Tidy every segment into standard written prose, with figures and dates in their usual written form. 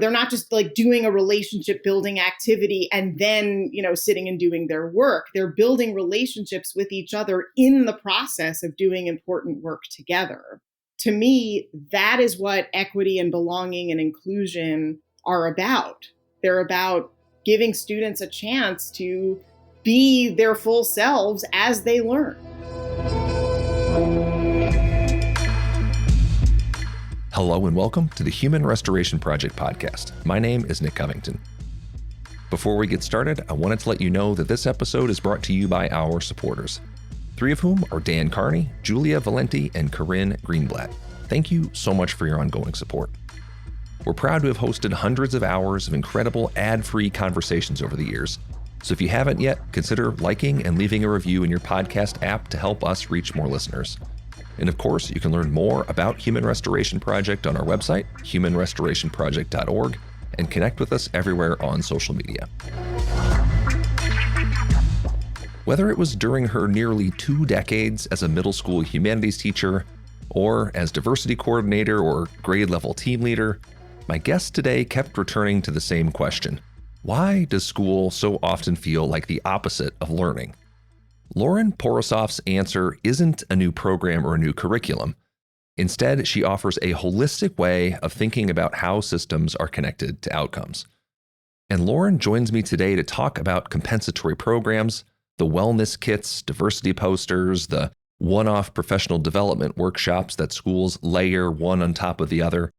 They're not just like doing a relationship building activity and then, sitting and doing their work. They're building relationships with each other in the process of doing important work together. To me, that is what equity and belonging and inclusion are about. They're about giving students a chance to be their full selves as they learn. Hello and welcome to the Human Restoration Project podcast. My name is Nick Covington. Before we get started, I wanted to let you know that this episode is brought to you by our supporters, three of whom are Dan Carney, Julia Valenti, and Corinne Greenblatt. Thank you so much for your ongoing support. We're proud to have hosted hundreds of hours of incredible ad-free conversations over the years. So if you haven't yet, consider liking and leaving a review in your podcast app to help us reach more listeners. And of course, you can learn more about Human Restoration Project on our website, humanrestorationproject.org, and connect with us everywhere on social media. Whether it was during her nearly 2 decades as a middle school humanities teacher, or as diversity coordinator or grade level team leader, my guest today kept returning to the same question. Why does school so often feel like the opposite of learning? Lauren Porosoff's answer isn't a new program or a new curriculum. Instead, she offers a holistic way of thinking about how systems are connected to outcomes. And Lauren joins me today to talk about compensatory programs, the wellness kits, diversity posters, the one-off professional development workshops that schools layer one on top of the other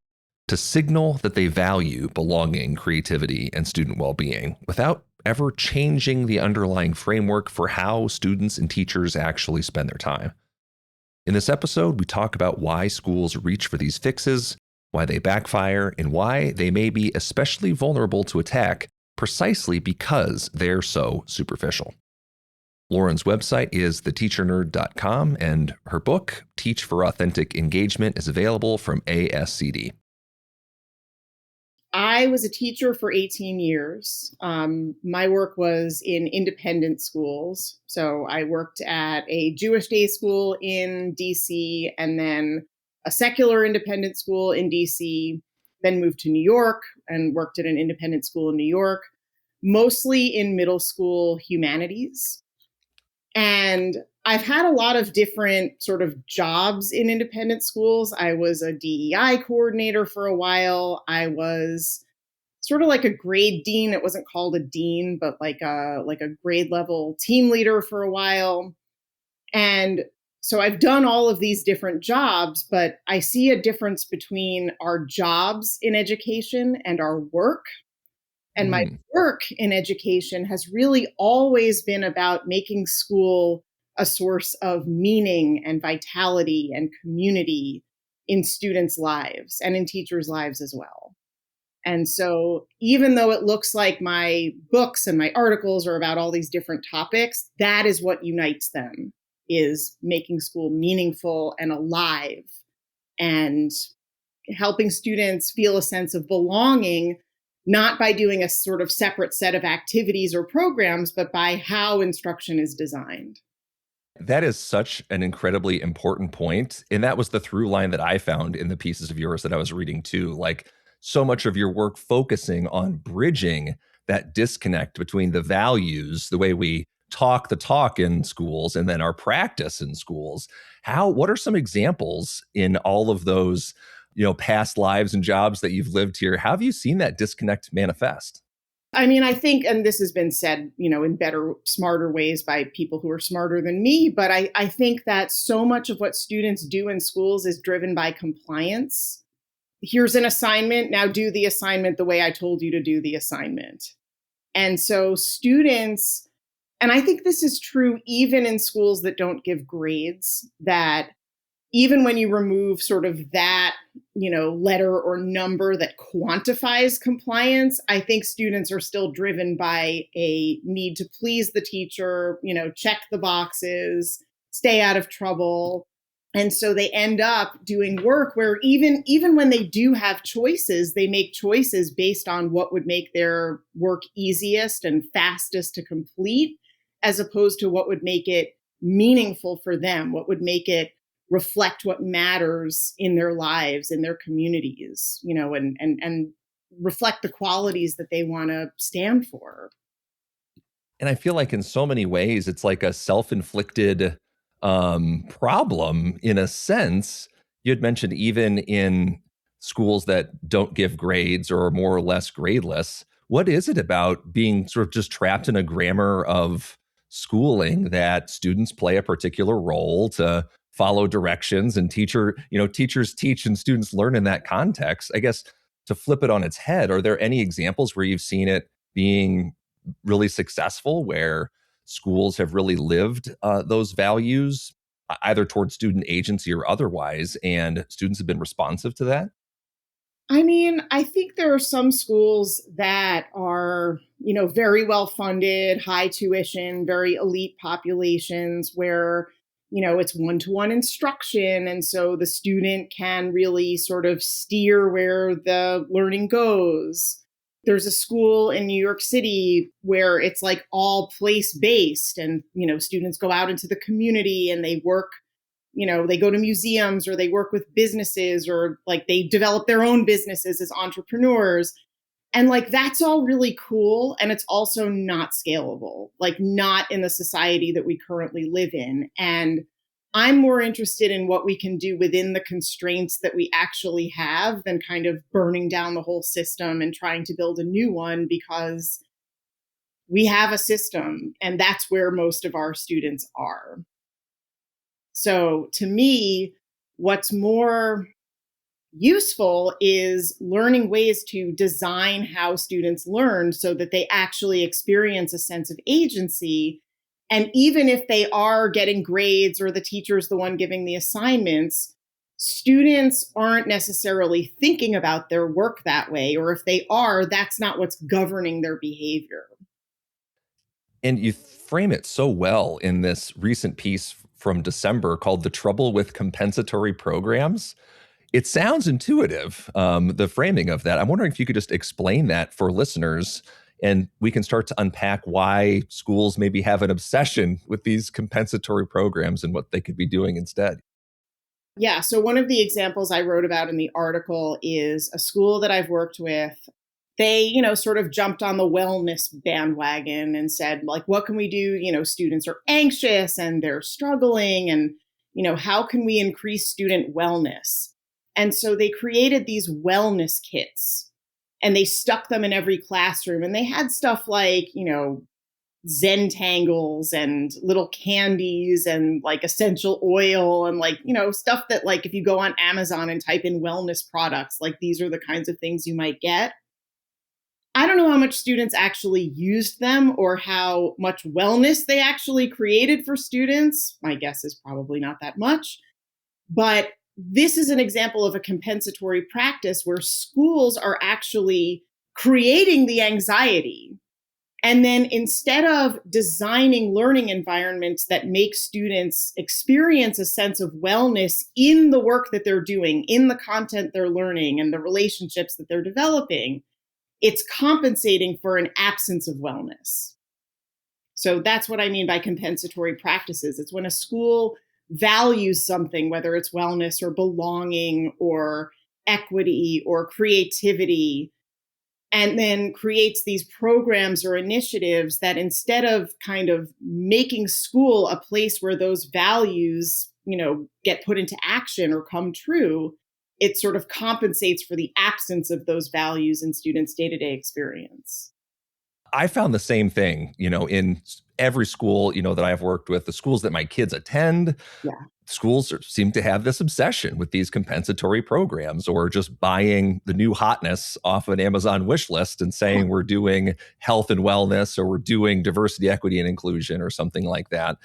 to signal that they value belonging, creativity, and student well-being without ever changing the underlying framework for how students and teachers actually spend their time. In this episode, we talk about why schools reach for these fixes, why they backfire, and why they may be especially vulnerable to attack precisely because they're so superficial. Lauren's website is theteachernerd.com, and her book, Teach for Authentic Engagement, is available from ASCD. I was a teacher for 18 years. My work was in independent schools. So I worked at a Jewish day school in DC and then a secular independent school in DC, then moved to New York and worked at an independent school in New York, mostly in middle school humanities. And I've had a lot of different sort of jobs in independent schools. I was a DEI coordinator for a while. I was sort of like a grade dean. It wasn't called a dean, but like a grade level team leader for a while. And so I've done all of these different jobs, but I see a difference between our jobs in education and our work. And my work in education has really always been about making school a source of meaning and vitality and community in students' lives and in teachers' lives as well. And so even though it looks like my books and my articles are about all these different topics, that is what unites them, is making school meaningful and alive and helping students feel a sense of belonging, not by doing a sort of separate set of activities or programs, but by how instruction is designed. That is such an incredibly important point. And that was the through line that I found in the pieces of yours that I was reading too. Like so much of your work focusing on bridging that disconnect between the values, the way we talk the talk in schools, and then our practice in schools. What are some examples in all of those past lives and jobs that you've lived here? How have you seen that disconnect manifest? I mean, I think, and this has been said, in better, smarter ways by people who are smarter than me, but I think that so much of what students do in schools is driven by compliance. Here's an assignment, now do the assignment the way I told you to do the assignment. And so students, and I think this is true even in schools that don't give grades, that even when you remove sort of that, letter or number that quantifies compliance, I think students are still driven by a need to please the teacher, check the boxes, stay out of trouble. And so they end up doing work where even when they do have choices, they make choices based on what would make their work easiest and fastest to complete, as opposed to what would make it meaningful for them, what would make it reflect what matters in their lives, in their communities, and reflect the qualities that they want to stand for. And I feel like in so many ways, it's like a self-inflicted problem in a sense. You had mentioned even in schools that don't give grades or are more or less gradeless. What is it about being sort of just trapped in a grammar of schooling that students play a particular role to follow directions and teachers teach and students learn in that context? I guess to flip it on its head, are there any examples where you've seen it being really successful where schools have really lived those values either towards student agency or otherwise, and students have been responsive to that? I mean, I think there are some schools that are, very well funded, high tuition, very elite populations where, it's one-to-one instruction. And so the student can really sort of steer where the learning goes. There's a school in New York City where it's like all place based and, students go out into the community and they work, they go to museums or they work with businesses or like they develop their own businesses as entrepreneurs. And like that's all really cool. And it's also not scalable, like not in the society that we currently live in. And I'm more interested in what we can do within the constraints that we actually have than kind of burning down the whole system and trying to build a new one, because we have a system and that's where most of our students are. So to me, what's more useful is learning ways to design how students learn so that they actually experience a sense of agency. And even if they are getting grades or the teacher's the one giving the assignments, students aren't necessarily thinking about their work that way. Or if they are, that's not what's governing their behavior. And you frame it so well in this recent piece from December called The Trouble with Compensatory Programs. It sounds intuitive, the framing of that. I'm wondering if you could just explain that for listeners, and we can start to unpack why schools maybe have an obsession with these compensatory programs and what they could be doing instead. Yeah. So one of the examples I wrote about in the article is a school that I've worked with. They, sort of jumped on the wellness bandwagon and said, like, what can we do? Students are anxious and they're struggling. And, how can we increase student wellness? And so they created these wellness kits and they stuck them in every classroom. And they had stuff like, Zen tangles and little candies and like essential oil and like, stuff that like if you go on Amazon and type in wellness products, like these are the kinds of things you might get. I don't know how much students actually used them or how much wellness they actually created for students. My guess is probably not that much. But this is an example of a compensatory practice where schools are actually creating the anxiety. And then instead of designing learning environments that make students experience a sense of wellness in the work that they're doing, in the content they're learning, and the relationships that they're developing, it's compensating for an absence of wellness. So that's what I mean by compensatory practices. It's when a school values something, whether it's wellness or belonging or equity or creativity, and then creates these programs or initiatives that instead of kind of making school a place where those values, get put into action or come true, it sort of compensates for the absence of those values in students' day-to-day experience. I found the same thing, in every school, that I've worked with, the schools that my kids attend, Yeah. schools seem to have this obsession with these compensatory programs or just buying the new hotness off an Amazon wish list and saying we're doing health and wellness or we're doing diversity, equity, and inclusion or something like that.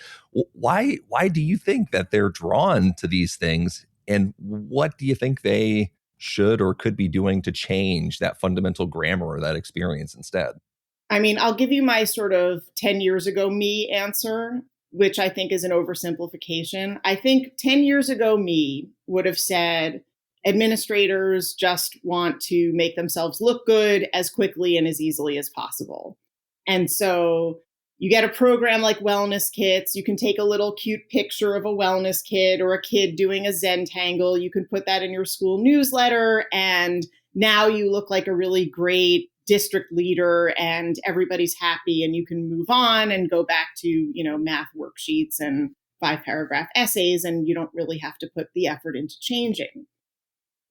Why do you think that they're drawn to these things? And what do you think they should or could be doing to change that fundamental grammar or that experience instead? I mean, I'll give you my sort of 10 years ago me answer, which I think is an oversimplification. I think 10 years ago me would have said administrators just want to make themselves look good as quickly and as easily as possible. And so You get a program like wellness kits. You can take a little cute picture of a wellness kit or a kid doing a Zentangle. You can put that in your school newsletter, and now you look like a really great district leader, and everybody's happy, and you can move on and go back to, math worksheets and 5-paragraph essays, and you don't really have to put the effort into changing.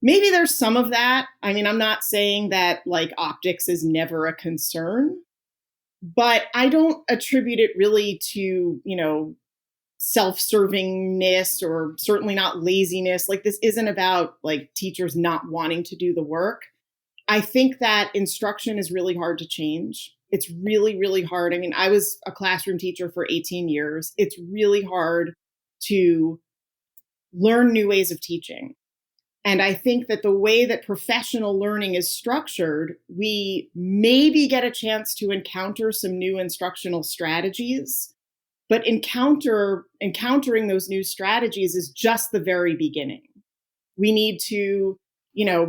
Maybe there's some of that. I mean, I'm not saying that like optics is never a concern, but I don't attribute it really to, self-servingness, or certainly not laziness. Like, this isn't about like teachers not wanting to do the work. I think that instruction is really hard to change. It's really, really hard. I mean, I was a classroom teacher for 18 years. It's really hard to learn new ways of teaching. And I think that the way that professional learning is structured, we maybe get a chance to encounter some new instructional strategies, but encountering those new strategies is just the very beginning. We need to,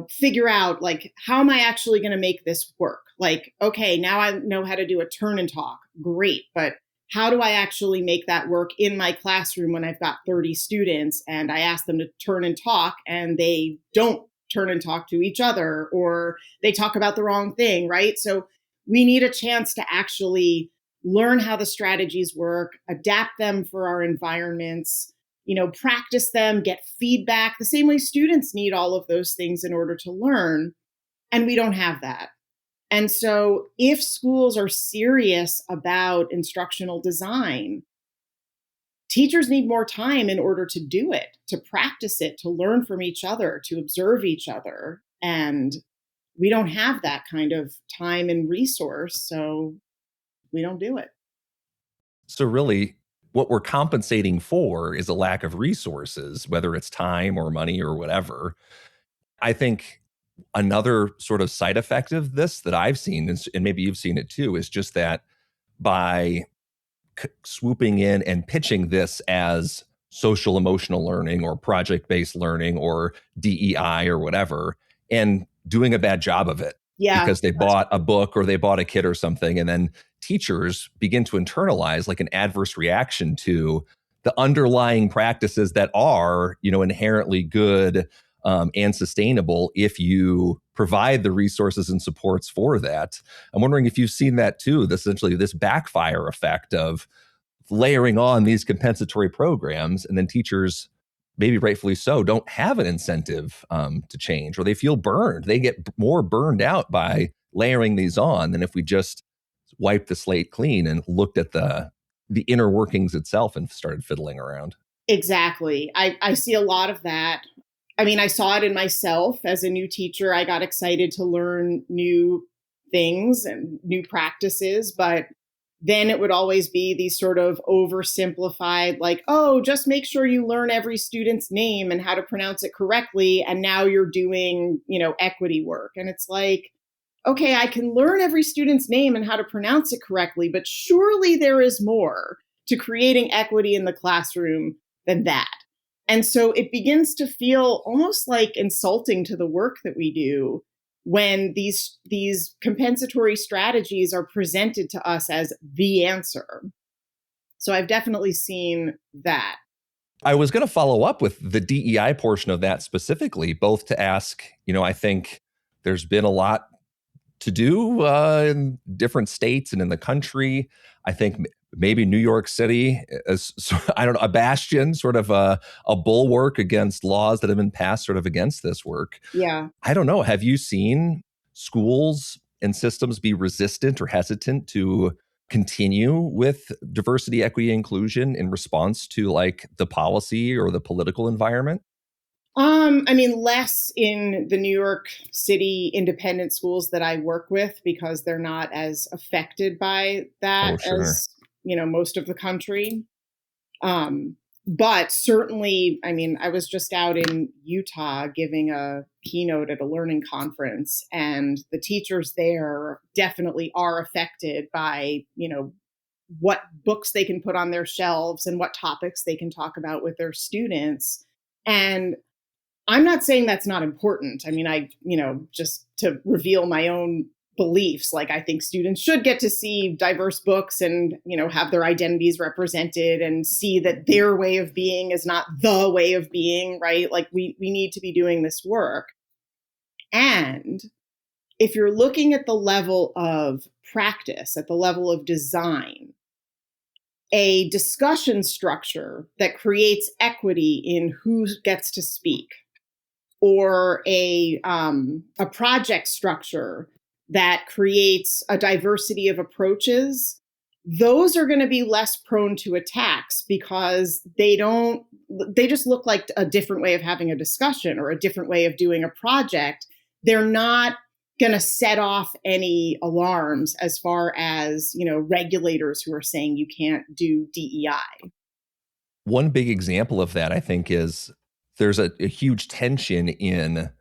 figure out, like, how am I actually going to make this work? Like, okay, now I know how to do a turn and talk. Great. But how do I actually make that work in my classroom when I've got 30 students and I ask them to turn and talk and they don't turn and talk to each other, or they talk about the wrong thing, right? So we need a chance to actually learn how the strategies work, adapt them for our environments, practice them, get feedback, the same way students need all of those things in order to learn. And we don't have that. And so if schools are serious about instructional design, teachers need more time in order to do it, to practice it, to learn from each other, to observe each other. And we don't have that kind of time and resource, so we don't do it. So really, what we're compensating for is a lack of resources, whether it's time or money or whatever. I think another sort of side effect of this that I've seen, and maybe you've seen it too, is just that by swooping in and pitching this as social emotional learning or project-based learning or DEI or whatever, and doing a bad job of it. Yeah. Because they bought a book or they bought a kit or something, and then teachers begin to internalize like an adverse reaction to the underlying practices that are, inherently good and sustainable if you provide the resources and supports for that. I'm wondering if you've seen that too, essentially this backfire effect of layering on these compensatory programs, and then teachers, maybe rightfully so, don't have an incentive to change, or they feel burned. They get more burned out by layering these on than if we just wiped the slate clean and looked at the inner workings itself and started fiddling around. Exactly. I see a lot of that. I mean, I saw it in myself as a new teacher. I got excited to learn new things and new practices, but then it would always be these sort of oversimplified, like, oh, just make sure you learn every student's name and how to pronounce it correctly. And now you're doing, equity work. And it's like, okay, I can learn every student's name and how to pronounce it correctly, but surely there is more to creating equity in the classroom than that. And so it begins to feel almost like insulting to the work that we do when these compensatory strategies are presented to us as the answer. So I've definitely seen that. I was going to follow up with the DEI portion of that specifically, both to ask, I think there's been a lot to do in different states and in the country. I think maybe New York City is, I don't know, a bastion, sort of a bulwark against laws that have been passed sort of against this work. Yeah. I don't know. Have you seen schools and systems be resistant or hesitant to continue with diversity, equity, inclusion in response to like the policy or the political environment? I mean, less in the New York City independent schools that I work with, because they're not as affected by that as, most of the country. But certainly, I mean, I was just out in Utah giving a keynote at a learning conference, and the teachers there definitely are affected by, what books they can put on their shelves and what topics they can talk about with their students. And I'm not saying that's not important. I mean, just to reveal my own beliefs. Like, I think students should get to see diverse books and, have their identities represented and see that their way of being is not the way of being, right? Like, we need to be doing this work. And if you're looking at the level of practice, at the level of design, a discussion structure that creates equity in who gets to speak, or a project structure that creates a diversity of approaches, those are going to be less prone to attacks because they just look like a different way of having a discussion or a different way of doing a project. They're not going to set off any alarms as far as, regulators who are saying you can't do DEI. One big example of that, I think, is there's a huge tension in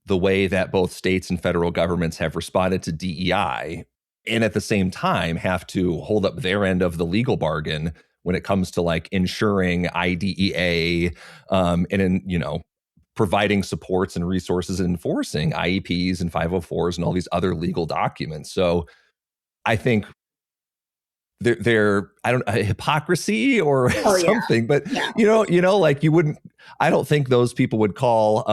the way that both states and federal governments have responded to DEI, and at the same time have to hold up their end of the legal bargain when it comes to like ensuring IDEA, providing supports and resources and enforcing IEPs and 504s and all these other legal documents. So I think they're I don't hypocrisy or something, but Yeah. like you wouldn't. I don't think those people would call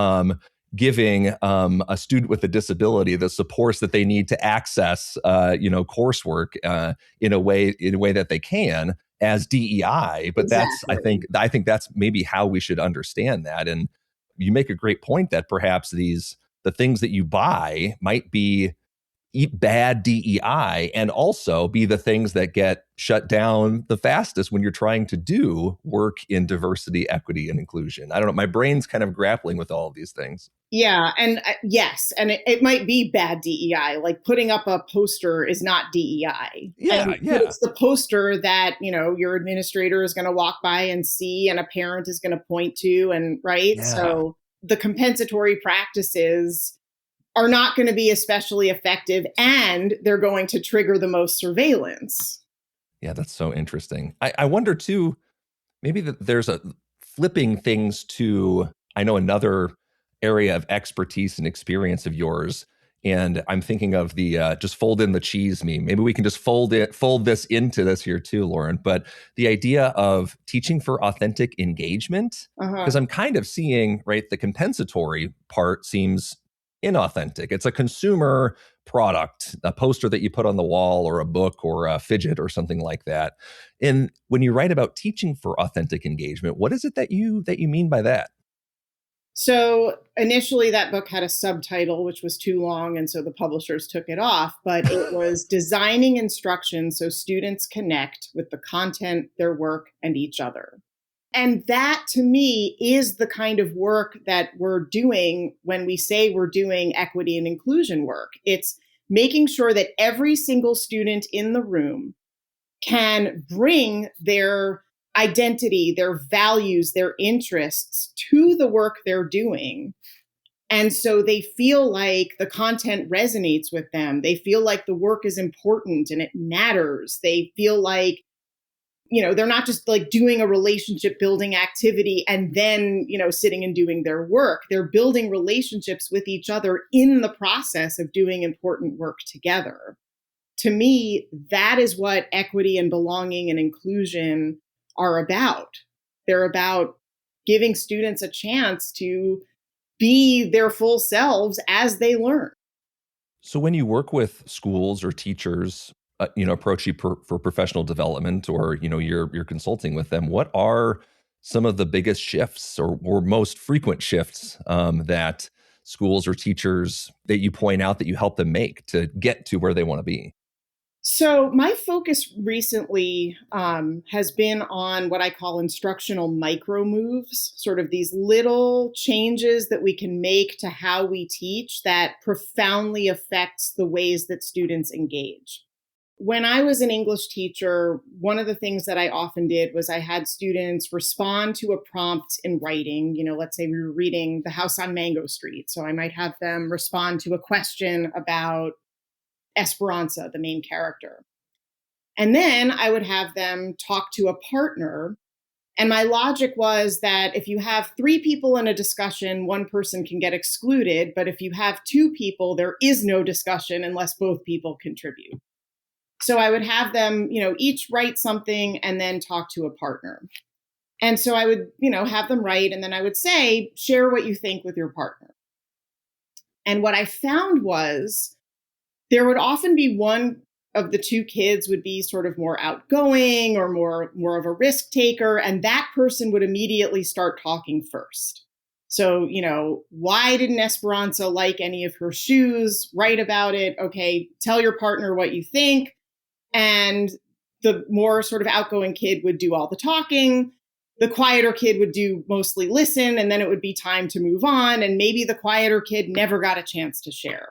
giving a student with a disability the supports that they need to access coursework in a way that they can as DEI. But Exactly. I think that's maybe how we should understand that. And you make a great point that perhaps the things that you buy might be bad DEI and also be the things that get shut down the fastest when you're trying to do work in diversity, equity, and inclusion. I don't know. My brain's kind of grappling with all of these things. Yeah. And yes. And it might be bad DEI. Like, putting up a poster is not DEI. Yeah. But it's the poster that, your administrator is going to walk by and see, and a parent is going to point to, and right. Yeah. So the compensatory practices are not going to be especially effective, and they're going to trigger the most surveillance. Yeah, that's so interesting. I wonder too, maybe that there's a flipping things to, I know, another area of expertise and experience of yours. And I'm thinking of the just fold in the cheese meme. Maybe we can just fold this into this here too, Lauren. But the idea of teaching for authentic engagement, because I'm kind of seeing, right, the compensatory part seems inauthentic. It's a consumer product, a poster that you put on the wall or a book or a fidget or something like that. And when you write about teaching for authentic engagement, what is it that you mean by that? So initially that book had a subtitle, which was too long, and so the publishers took it off, but it was Designing Instruction So Students Connect with the Content, Their Work, and Each Other. And that, to me, is the kind of work that we're doing when we say we're doing equity and inclusion work. It's making sure that every single student in the room can bring their identity, their values, their interests to the work they're doing. And so they feel like the content resonates with them. They feel like the work is important and it matters. They feel like, they're not just like doing a relationship building activity and then, sitting and doing their work. They're building relationships with each other in the process of doing important work together. To me, that is what equity and belonging and inclusion are about. They're about giving students a chance to be their full selves as they learn. So when you work with schools or teachers, approach you for professional development, or you're consulting with them, what are some of the biggest shifts or most frequent shifts that schools or teachers that you point out that you help them make to get to where they want to be? So my focus recently has been on what I call instructional micro moves, sort of these little changes that we can make to how we teach that profoundly affects the ways that students engage. When I was an English teacher, one of the things that I often did was I had students respond to a prompt in writing. Let's say we were reading The House on Mango Street. So I might have them respond to a question about Esperanza, the main character. And then I would have them talk to a partner And my logic was that if you have three people in a discussion, one person can get excluded. But if you have two people, there is no discussion unless both people contribute. So I would have them, each write something and then talk to a partner. And so I would, have them write, and then I would say, share what you think with your partner. And what I found was there would often be one of the two kids would be sort of more outgoing or more of a risk taker, and that person would immediately start talking first. So, why didn't Esperanza like any of her shoes? Write about it. Okay, tell your partner what you think. And the more sort of outgoing kid would do all the talking. The quieter kid would do mostly listen, and then it would be time to move on. And maybe the quieter kid never got a chance to share.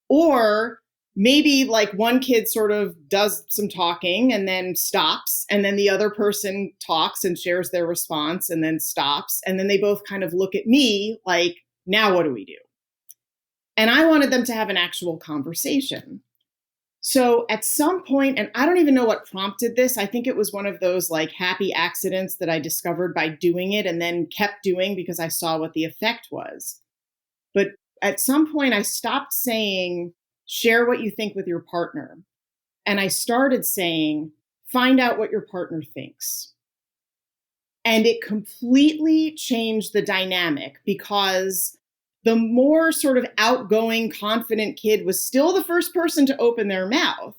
Or maybe like one kid sort of does some talking and then stops, and then the other person talks and shares their response and then stops. And then they both kind of look at me like, now what do we do? And I wanted them to have an actual conversation. So at some point, and I don't even know what prompted this, I think it was one of those like happy accidents that I discovered by doing it and then kept doing because I saw what the effect was. But at some point, I stopped saying, share what you think with your partner. And I started saying, find out what your partner thinks. And it completely changed the dynamic because the more sort of outgoing, confident kid was still the first person to open their mouth.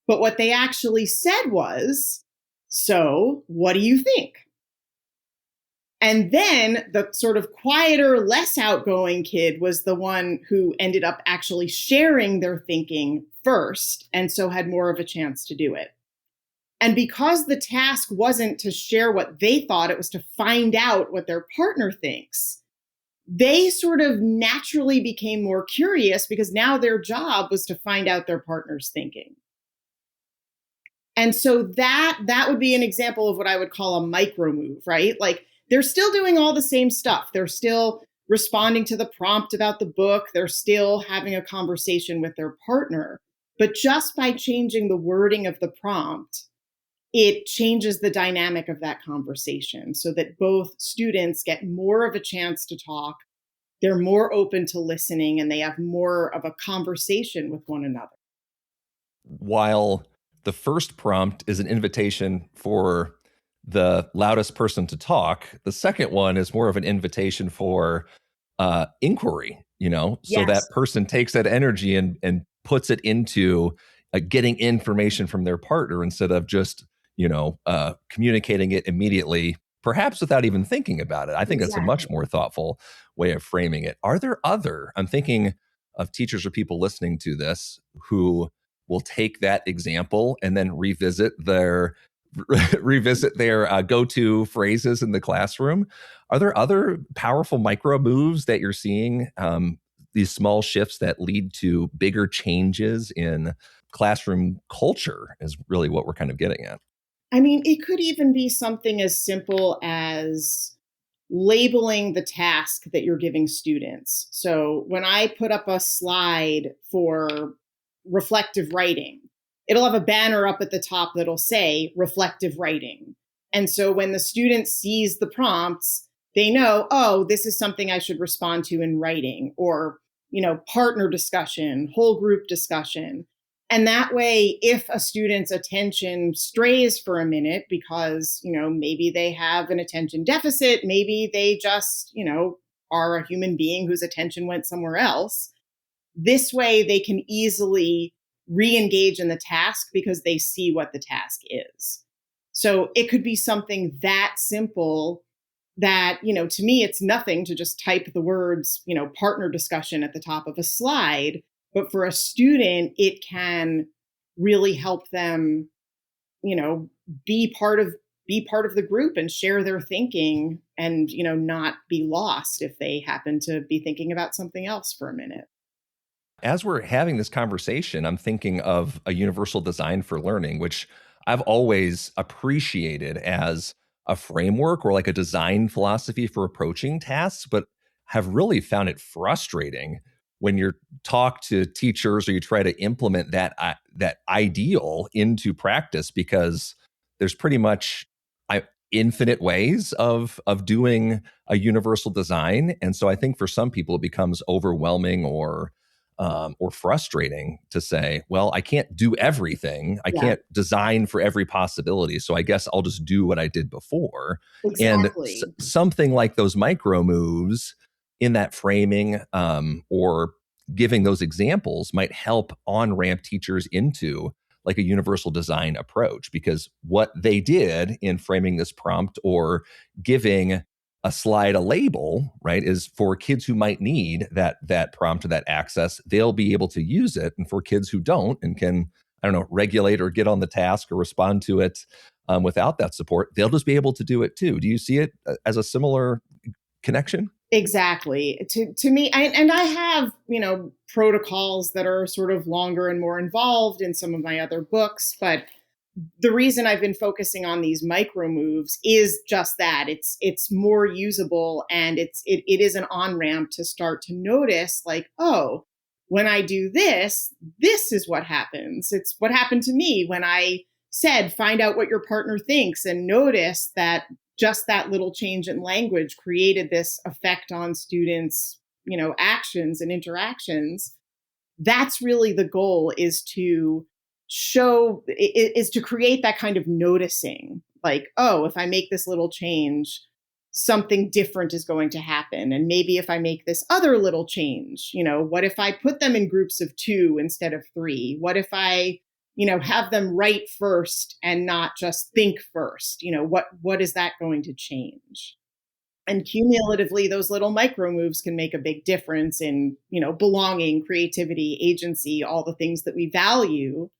But what they actually said was, so what do you think? And then the sort of quieter, less outgoing kid was the one who ended up actually sharing their thinking first, and so had more of a chance to do it. And because the task wasn't to share what they thought, it was to find out what their partner thinks, they sort of naturally became more curious because now their job was to find out their partner's thinking. And so that would be an example of what I would call a micro move, right? Like they're still doing all the same stuff. They're still responding to the prompt about the book. They're still having a conversation with their partner. But just by changing the wording of the prompt, it changes the dynamic of that conversation so that both students get more of a chance to talk, they're more open to listening, and they have more of a conversation with one another. While the first prompt is an invitation for the loudest person to talk, the second one is more of an invitation for inquiry, so that Yes. person takes that energy and puts it into getting information from their partner instead of just communicating it immediately, perhaps without even thinking about it. I think that's a much Exactly. more thoughtful way of framing it. Are there I'm thinking of teachers or people listening to this who will take that example and then revisit their go-to phrases in the classroom. Are there other powerful micro moves that you're seeing? These small shifts that lead to bigger changes in classroom culture is really what we're kind of getting at. I mean, it could even be something as simple as labeling the task that you're giving students. So when I put up a slide for reflective writing, it'll have a banner up at the top that'll say reflective writing. And so when the student sees the prompts, they know, oh, this is something I should respond to in writing, or, partner discussion, whole group discussion. And that way, if a student's attention strays for a minute because, maybe they have an attention deficit, maybe they just, are a human being whose attention went somewhere else, this way they can easily re-engage in the task because they see what the task is. So it could be something that simple that, to me, it's nothing to just type the words, partner discussion at the top of a slide. But for a student, it can really help them, be part of the group and share their thinking and, not be lost if they happen to be thinking about something else for a minute. As we're having this conversation, I'm thinking of a universal design for learning, which I've always appreciated as a framework or like a design philosophy for approaching tasks, but have really found it frustrating when you talk to teachers or you try to implement that ideal into practice because there's pretty much infinite ways of doing a universal design. And so I think for some people it becomes overwhelming or frustrating to say, well, I can't do everything. I Yeah, can't design for every possibility. So I guess I'll just do what I did before. And exactly. something like those micro moves in that framing, or giving those examples might help on ramp teachers into like a universal design approach, because what they did in framing this prompt or giving a slide a label, right, is for kids who might need that prompt or that access, they'll be able to use it. And for kids who don't and can, I don't know, regulate or get on the task or respond to it without that support, they'll just be able to do it too. Do you see it as a similar connection? Exactly. To me, and I have, protocols that are sort of longer and more involved in some of my other books, but the reason I've been focusing on these micro moves is just that it's more usable, and it is an on ramp to start to notice, like, oh, when I do this, this is what happens. It's what happened to me when I said find out what your partner thinks, and notice that just that little change in language created this effect on students, actions and interactions. That's really the goal, is to create that kind of noticing, like, oh, if I make this little change, something different is going to happen. And maybe if I make this other little change, what if I put them in groups of 2 instead of 3? What if I have them write first and not just think first? What is that going to change? And cumulatively, those little micro moves can make a big difference in, belonging, creativity, agency, all the things that we value.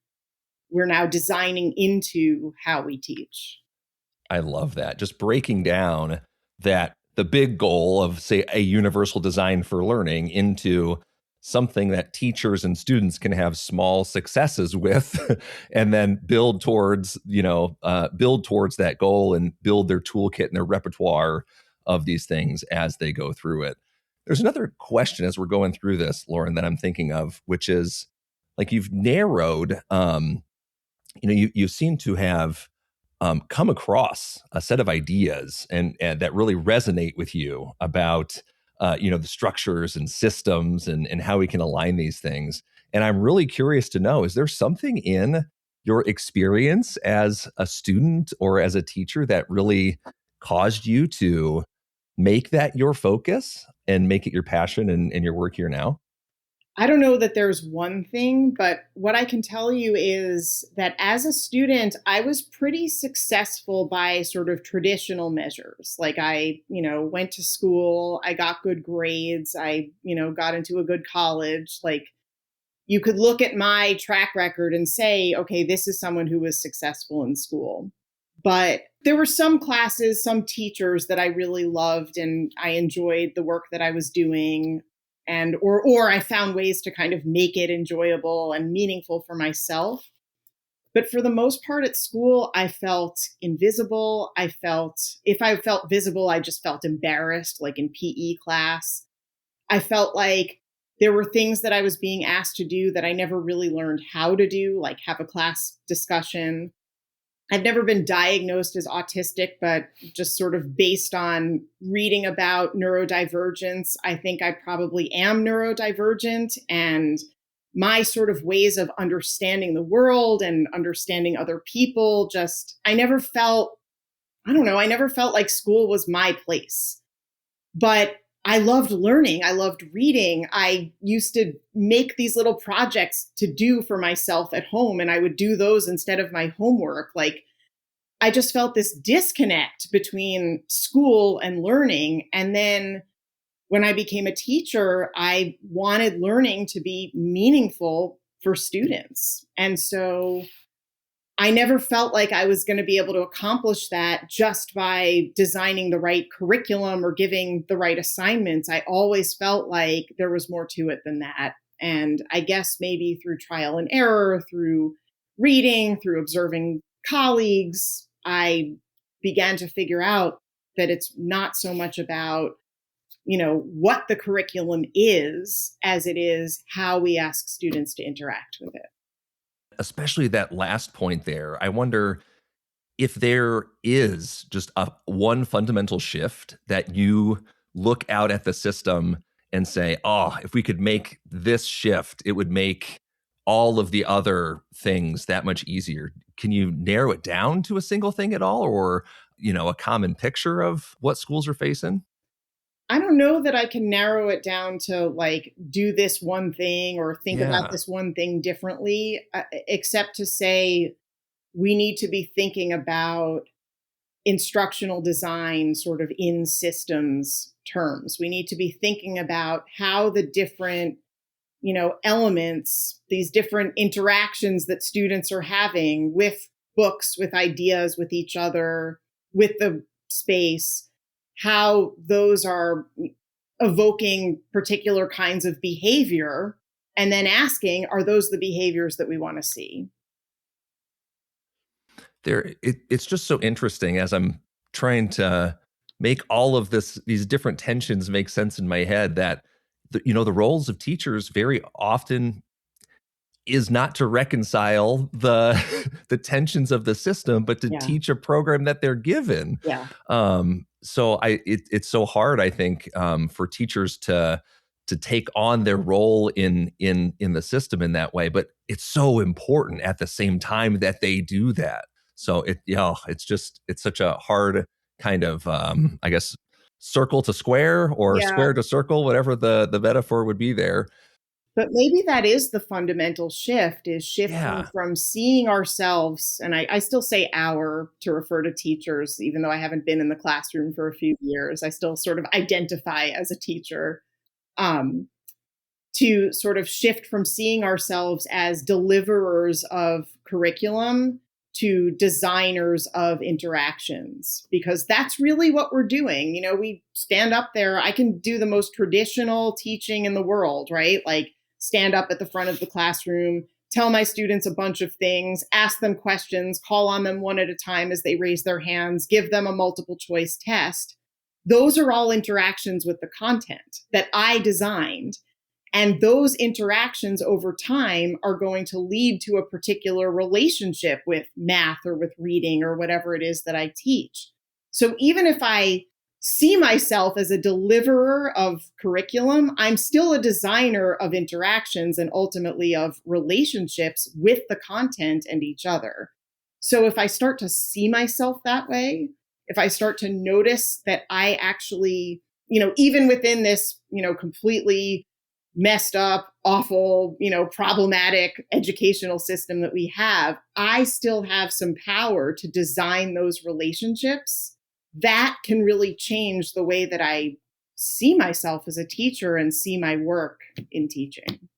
We're now designing into how we teach. I love that. Just breaking down that the big goal of, say, a universal design for learning into something that teachers and students can have small successes with and then build towards that goal and build their toolkit and their repertoire of these things as they go through it. There's another question as we're going through this, Lauren, that I'm thinking of, which is like you've narrowed, you seem to have come across a set of ideas and that really resonate with you about the structures and systems and how we can align these things. And I'm really curious to know, is there something in your experience as a student or as a teacher that really caused you to make that your focus and make it your passion and your work here now? I don't know that there's one thing, but what I can tell you is that as a student, I was pretty successful by sort of traditional measures. Like I, went to school, I got good grades, I, got into a good college. Like you could look at my track record and say, okay, this is someone who was successful in school. But there were some classes, some teachers that I really loved, and I enjoyed the work that I was doing, and or I found ways to kind of make it enjoyable and meaningful for myself. But for the most part at school, I felt invisible. If I felt visible, I just felt embarrassed, like in PE class. I felt like there were things that I was being asked to do that I never really learned how to do, like have a class discussion. I've never been diagnosed as autistic, but just sort of based on reading about neurodivergence, I think I probably am neurodivergent. And my sort of ways of understanding the world and understanding other people, I never felt, I don't know, I never felt like school was my place. But I loved learning. I loved reading. I used to make these little projects to do for myself at home, and I would do those instead of my homework. Like, I just felt this disconnect between school and learning. And then when I became a teacher, I wanted learning to be meaningful for students. And so I never felt like I was going to be able to accomplish that just by designing the right curriculum or giving the right assignments. I always felt like there was more to it than that. And I guess maybe through trial and error, through reading, through observing colleagues, I began to figure out that it's not so much about, what the curriculum is as it is how we ask students to interact with it. Especially that last point there. I wonder, if there is just one fundamental shift that you look out at the system and say, oh, if we could make this shift, it would make all of the other things that much easier. Can you narrow it down to a single thing at all, or, a common picture of what schools are facing? I don't know that I can narrow it down to like do this one thing or think about Yeah. this one thing differently, except to say we need to be thinking about instructional design sort of in systems terms. We need to be thinking about how the different elements, these different interactions that students are having with books, with ideas, with each other, with the space, how those are evoking particular kinds of behavior, and then asking, are those the behaviors that we want to see? It's just so interesting as I'm trying to make all of these different tensions make sense in my head, that the roles of teachers very often is not to reconcile the the tensions of the system, but to Yeah. teach a program that they're given. Yeah. It's so hard, I think, for teachers to take on their role in the system in that way. But it's so important at the same time that they do that. So it's such a hard kind of, I guess, circle to square or Yeah. square to circle, whatever the metaphor would be there. But maybe that is the fundamental shift, is shifting Yeah. from seeing ourselves, and I still say our to refer to teachers, even though I haven't been in the classroom for a few years. I still sort of identify as a teacher. Um, to sort of shift from seeing ourselves as deliverers of curriculum to designers of interactions, because that's really what we're doing. We stand up there. I can do the most traditional teaching in the world, right? Like stand up at the front of the classroom, tell my students a bunch of things, ask them questions, call on them one at a time as they raise their hands, give them a multiple choice test. Those are all interactions with the content that I designed. And those interactions over time are going to lead to a particular relationship with math or with reading or whatever it is that I teach. So even if I see myself as a deliverer of curriculum, I'm still a designer of interactions and ultimately of relationships with the content and each other. So if I start to see myself that way, if I start to notice that I actually, even within this, completely messed up, awful, problematic educational system that we have, I still have some power to design those relationships. That can really change the way that I see myself as a teacher and see my work in teaching.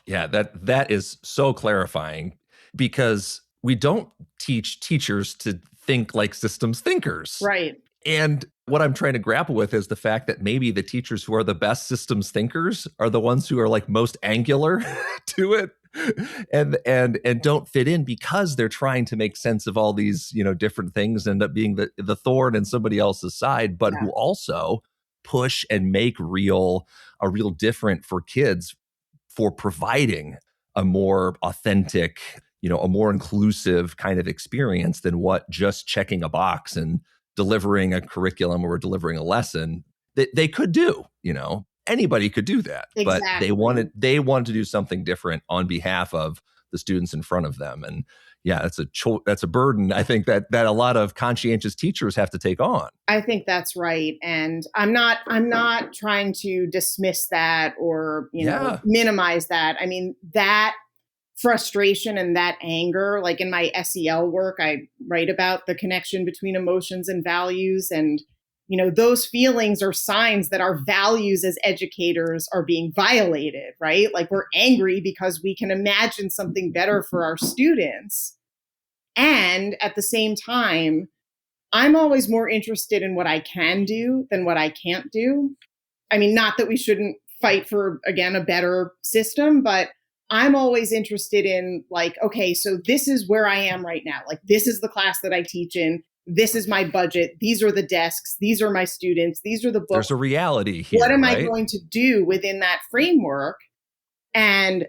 Yeah, that is so clarifying, because we don't teach teachers to think like systems thinkers. Right. And what I'm trying to grapple with is the fact that maybe the teachers who are the best systems thinkers are the ones who are like most angular to it, and don't fit in because they're trying to make sense of all these, different things, end up being the thorn in somebody else's side, but Yeah. who also push and make a real different for kids, for providing a more authentic, a more inclusive kind of experience than what just checking a box and delivering a curriculum or delivering a lesson that they could do. Anybody could do that, but they Exactly. wanted to do something different on behalf of the students in front of them. And yeah, that's a burden, I think, that a lot of conscientious teachers have to take on. I think that's right. And I'm not trying to dismiss that or, Yeah. minimize that. I mean, that frustration and that anger, like in my SEL work, I write about the connection between emotions and values. And, those feelings are signs that our values as educators are being violated, right? Like we're angry because we can imagine something better for our students. And at the same time, I'm always more interested in what I can do than what I can't do. I mean, not that we shouldn't fight for, again, a better system, but I'm always interested in like, okay, so this is where I am right now. Like, this is the class that I teach in. This is my budget. These are the desks. These are my students. These are the books. There's a reality What here, am I right? going to do within that framework? And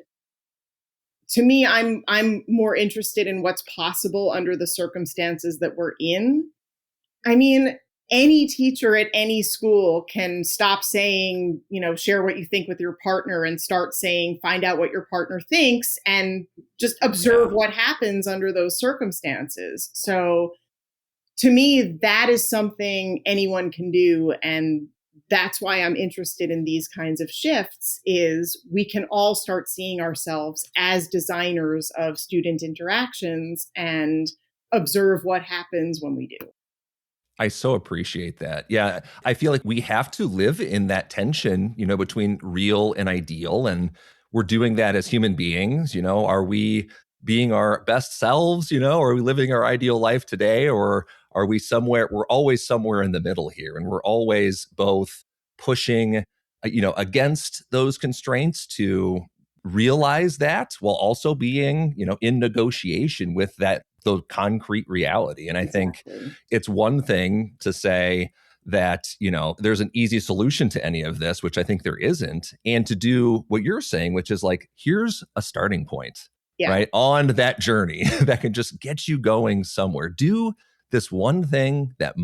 to me, I'm more interested in what's possible under the circumstances that we're in. I mean, any teacher at any school can stop saying, share what you think with your partner and start saying, find out what your partner thinks and just observe Yeah. what happens under those circumstances. So to me, that is something anyone can do. And that's why I'm interested in these kinds of shifts is we can all start seeing ourselves as designers of student interactions and observe what happens when we do. I so appreciate that. Yeah, I feel like we have to live in that tension, between real and ideal. And we're doing that as human beings. Are we being our best selves? Are we living our ideal life today? Or are we somewhere? We're always somewhere in the middle here. And we're always both pushing, against those constraints to realize that while also being, in negotiation with the concrete reality. And I think Exactly. it's one thing to say that, there's an easy solution to any of this, which I think there isn't. And to do what you're saying, which is like, here's a starting point, Yeah. right? On that journey that can just get you going somewhere. Do this one thing that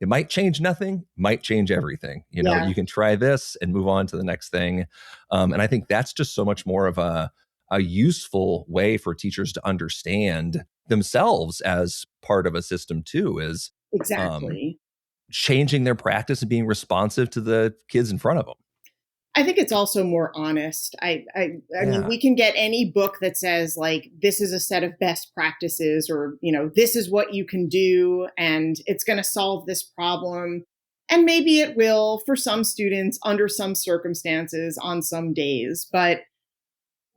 it might change nothing, might change everything. Yeah. You can try this and move on to the next thing. And I think that's just so much more of a useful way for teachers to understand themselves as part of a system too, is um, Exactly. changing their practice and being responsive to the kids in front of them. I think it's also more honest. I mean, Yeah, we can get any book that says like this is a set of best practices, or this is what you can do, and it's going to solve this problem. And maybe it will for some students under some circumstances on some days, but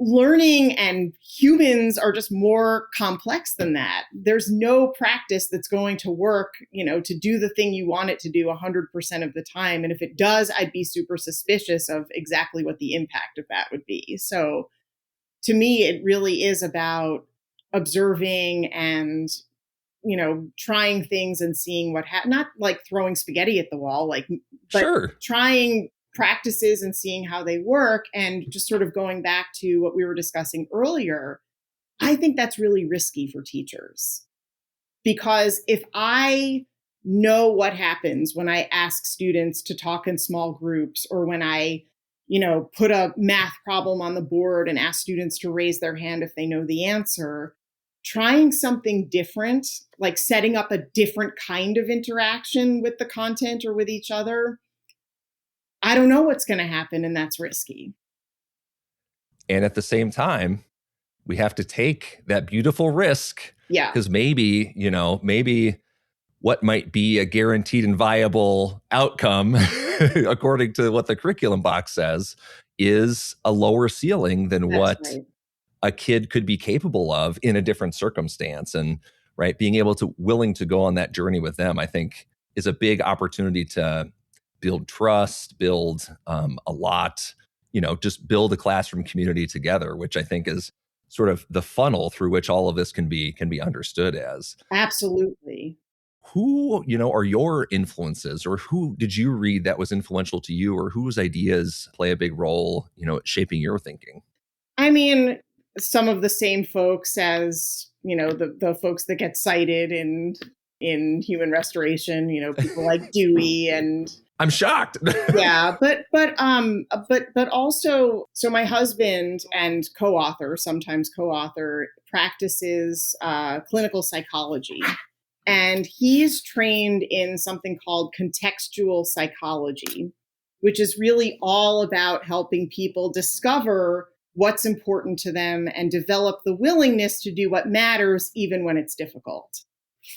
learning and humans are just more complex than that. There's no practice that's going to work, to do the thing you want it to do 100% of the time. And if it does, I'd be super suspicious of exactly what the impact of that would be. So to me, it really is about observing and, trying things and seeing what happens, not like throwing spaghetti at the wall, but sure. trying practices and seeing how they work. And just sort of going back to what we were discussing earlier, I think that's really risky for teachers. Because if I know what happens when I ask students to talk in small groups, or when I, put a math problem on the board and ask students to raise their hand if they know the answer, trying something different, like setting up a different kind of interaction with the content or with each other, I don't know what's going to happen, and that's risky. And at the same time, we have to take that beautiful risk Yeah, because maybe what might be a guaranteed and viable outcome, according to what the curriculum box says, is a lower ceiling than that's what right. a kid could be capable of in a different circumstance. And right, being able to willing to go on that journey with them, I think, is a big opportunity to build trust, build a lot, just build a classroom community together, which I think is sort of the funnel through which all of this can be understood as. Absolutely. Who, are your influences, or who did you read that was influential to you, or whose ideas play a big role, shaping your thinking? I mean, some of the same folks as, the folks that get cited in human restoration, people like Dewey and I'm shocked. yeah, but also, so my husband and co-author, sometimes co-author, practices clinical psychology, and he's trained in something called contextual psychology, which is really all about helping people discover what's important to them and develop the willingness to do what matters, even when it's difficult.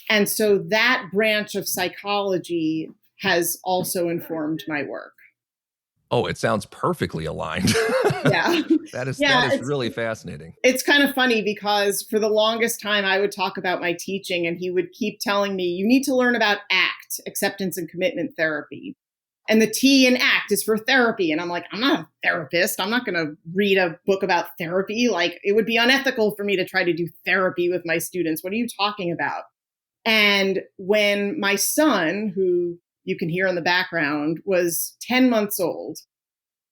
And so that branch of psychology has also informed my work. Oh, it sounds perfectly aligned. Yeah. that is that Yeah, is really fascinating. it's kind of funny because for the longest time I would talk about my teaching and he would keep telling me you need to learn about ACT, acceptance and commitment therapy. And the T in ACT is for therapy. And I'm like, I'm not a therapist. I'm not going to read a book about therapy. Like, it would be unethical for me to try to do therapy with my students. What are you talking about? And when my son, who you can hear in the background, was 10 months old,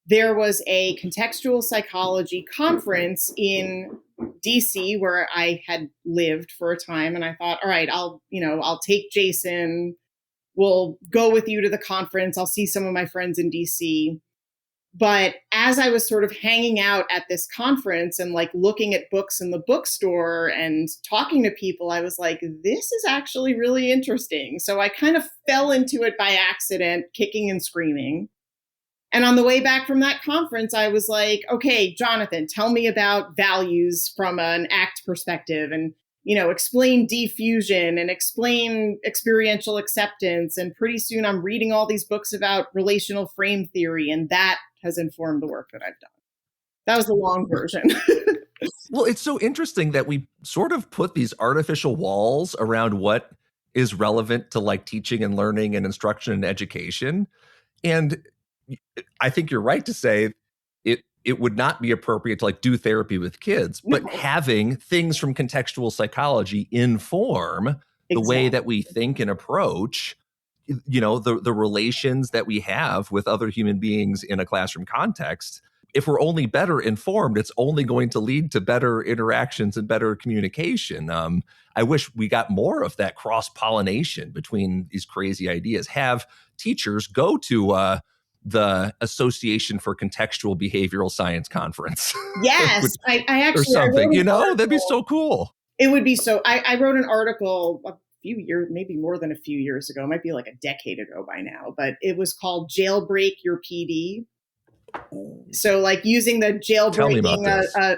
there was a contextual psychology conference in DC where I had lived for a time. And I thought, all right, I'll take Jason. We'll go with you to the conference. I'll see some of my friends in DC. But as I was sort of hanging out at this conference and like looking at books in the bookstore and talking to people, I was like, this is actually really interesting. So I kind of fell into it by accident, kicking and screaming. And on the way back from that conference, I was like, okay, Jonathan, tell me about values from an ACT perspective, and, explain diffusion and explain experiential acceptance. And pretty soon I'm reading all these books about relational frame theory, and that has informed the work that I've done. That was the long version. Well, it's so interesting that we sort of put these artificial walls around what is relevant to like teaching and learning and instruction and education. And I think you're right to say it would not be appropriate to like do therapy with kids, but having things from contextual psychology inform the way that we think and approach, the relations that we have with other human beings in a classroom context. If we're only better informed, it's only going to lead to better interactions and better communication. I wish we got more of that cross-pollination between these crazy ideas. Have teachers go to the Association for Contextual Behavioral Science conference. Yes, I actually, or something, that'd be so cool. It would be so. I wrote an article a few years, maybe more than a few years ago. It might be like a decade ago by now, but it was called Jailbreak Your PD. So like using the jailbreaking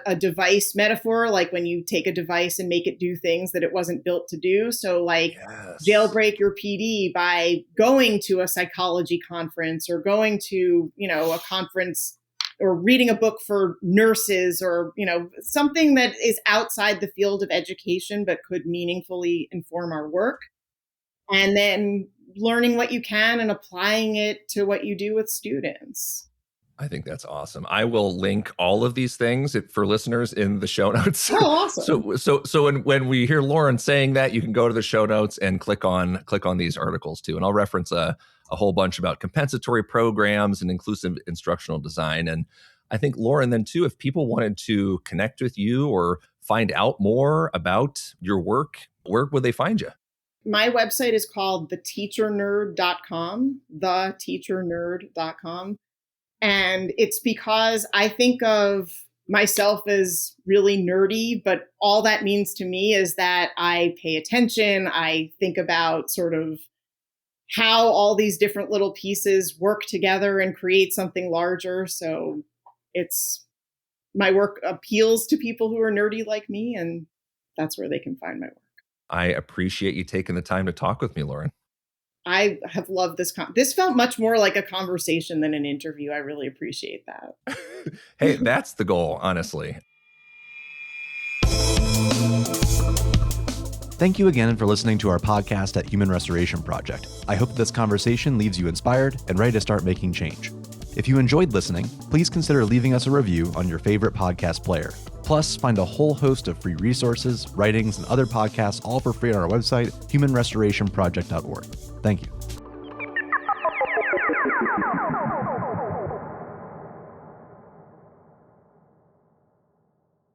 a device metaphor, like when you take a device and make it do things that it wasn't built to do. So like jailbreak your PD by going to a psychology conference or going to, a conference or reading a book for nurses or, something that is outside the field of education, but could meaningfully inform our work. And then learning what you can and applying it to what you do with students. I think that's awesome. I will link all of these things for listeners in the show notes. Oh, awesome. So when we hear Lauren saying that, you can go to the show notes and click on these articles too. And I'll reference a whole bunch about compensatory programs and inclusive instructional design. And I think, Lauren, then too, if people wanted to connect with you or find out more about your work, where would they find you? My website is called theteachernerd.com, theteachernerd.com. And it's because I think of myself as really nerdy, but all that means to me is that I pay attention. I think about sort of how all these different little pieces work together and create something larger. So my work appeals to people who are nerdy like me, and that's where they can find my work. I appreciate you taking the time to talk with me, Lauren. I have loved this. This felt much more like a conversation than an interview. I really appreciate that. Hey, that's the goal, honestly. Thank you again for listening to our podcast at Human Restoration Project. I hope this conversation leaves you inspired and ready to start making change. If you enjoyed listening, please consider leaving us a review on your favorite podcast player. Plus, find a whole host of free resources, writings, and other podcasts all for free on our website, humanrestorationproject.org. Thank you.